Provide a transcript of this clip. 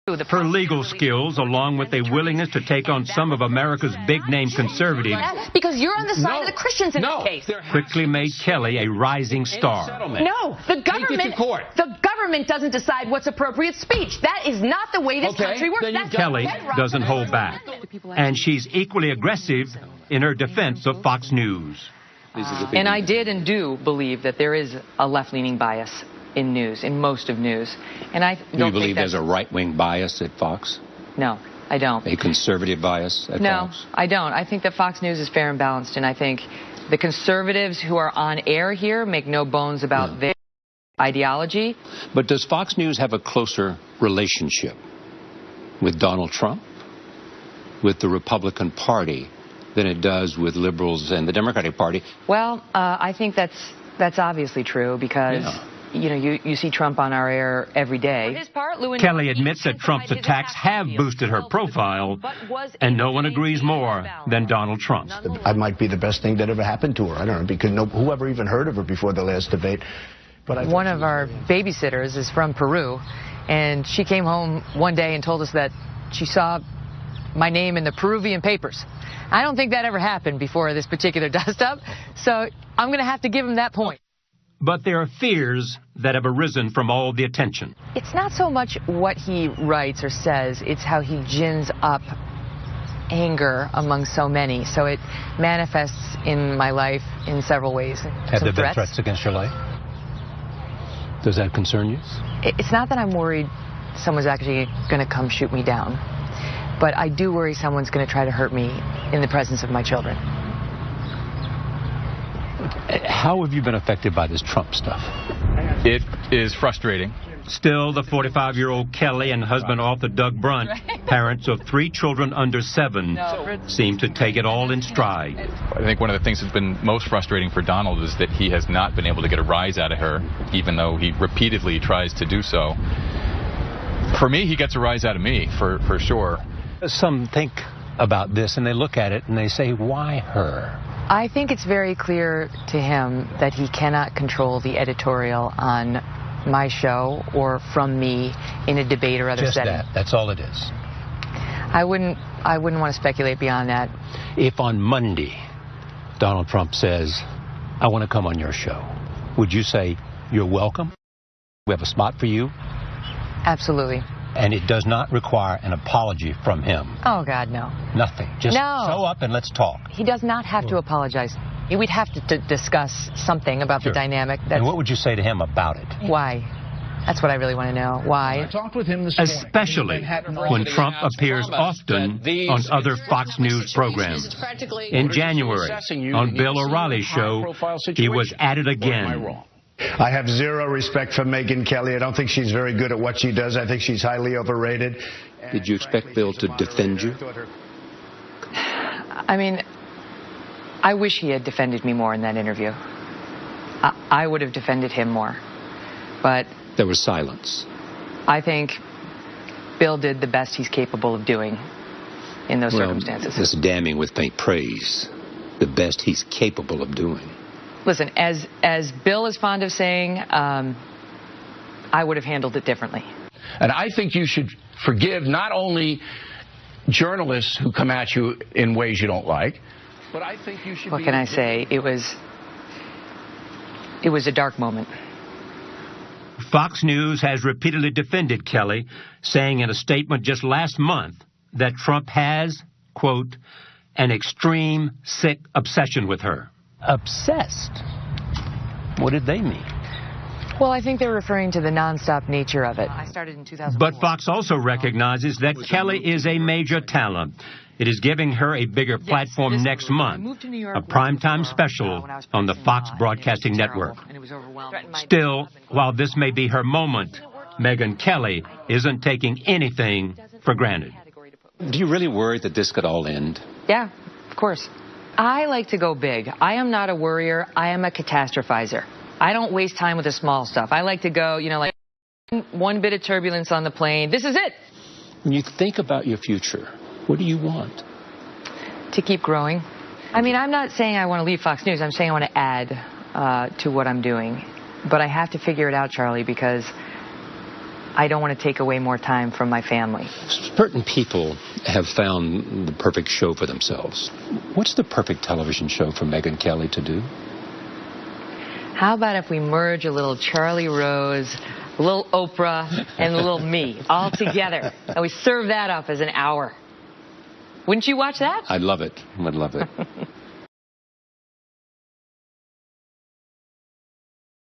Her legal skills, along with a willingness to take on some of America's big-name conservatives, because you're on the side of the Christians in this case, quickly made Kelly a rising star. No, the government doesn't decide what's appropriate speech. That is not the way this country works. Kelly doesn't hold back, and she's equally aggressive in her defense of Fox News. And I did and do believe that there is a left-leaning bias in news, in most of news. And I don't Do you believe there's a right-wing bias at Fox? No, I don't. A conservative bias at Fox? No, I don't. I think that Fox News is fair and balanced, and I think the conservatives who are on air here make no bones about their ideology. But does Fox News have a closer relationship with Donald Trump, with the Republican Party, than it does with liberals and the Democratic Party? Well, I think that's obviously true because you know, you see Trump on our air every day. Kelly admits that Trump's attacks have boosted her profile, and no one agrees more than Donald Trump. I might be the best thing that ever happened to her. I don't know, because whoever even heard of her before the last debate. But one of our babysitters is from Peru, and she came home one day and told us that she saw my name in the Peruvian papers. I don't think that ever happened before this particular dust-up, so I'm going to have to give him that point. But there are fears that have arisen from all the attention. It's not so much what he writes or says, it's how he gins up anger among so many. So it manifests in my life in several ways. Have there been threats against your life? Does that concern you? It's not that I'm worried someone's actually going to come shoot me down, but I do worry someone's going to try to hurt me in the presence of my children. How have you been affected by this Trump stuff? It is frustrating. Still, the 45-year-old Kelly and husband author Doug Brunt, parents of 3 children under 7, seem to take it all in stride. I think one of the things that's been most frustrating for Donald is that he has not been able to get a rise out of her, even though he repeatedly tries to do so. For me, he gets a rise out of me, for sure. Some think about this and they look at it and they say, why her? I think it's very clear to him that he cannot control the editorial on my show or from me in a debate or other setting. Just that. That's all it is. I wouldn't want to speculate beyond that. If on Monday Donald Trump says, I want to come on your show, would you say, you're welcome? We have a spot for you? Absolutely. And it does not require an apology from him? Oh, God, no. Nothing. Just show up and let's talk. He does not have to apologize. We'd have to discuss something about the dynamic. And what would you say to him about it? Why? That's what I really want to know. Why? I talked with him this morning. Especially when Trump appears often on other Fox News programs. In January, on Bill O'Reilly's show, he was at it again. I have zero respect for Megyn Kelly. I don't think she's very good at what she does. I think she's highly overrated. Did you expect Bill to defend you? I mean, I wish he had defended me more in that interview. I would have defended him more. But there was silence. I think Bill did the best he's capable of doing in those circumstances. This damning with faint praise. The best he's capable of doing. Listen, as Bill is fond of saying, I would have handled it differently. And I think you should forgive not only journalists who come at you in ways you don't like, but I think you should What can I say? It was a dark moment. Fox News has repeatedly defended Kelly, saying in a statement just last month that Trump has, quote, an extreme, sick obsession with her. Obsessed? What did they mean? Well, I think they're referring to the nonstop nature of it. I started in 2004. But Fox also recognizes that Kelly is a major talent. It is giving her a bigger platform next month, a primetime special on the Fox Broadcasting Network. Still, while this may be her moment, Megyn Kelly isn't taking anything for granted. Do you really worry that this could all end? Yeah, of course. I like to go big. I am not a worrier. I am a catastrophizer. I don't waste time with the small stuff. I like to go, you know, like one bit of turbulence on the plane. This is it. When you think about your future, what do you want? To keep growing. I mean, I'm not saying I want to leave Fox News. I'm saying I want to add to what I'm doing. But I have to figure it out, Charlie, because I don't want to take away more time from my family. Certain people have found the perfect show for themselves. What's the perfect television show for Megyn Kelly to do? How about if we merge a little Charlie Rose, a little Oprah, and a little me all together, and we serve that up as an hour? Wouldn't you watch that? I'd love it. I'd love it.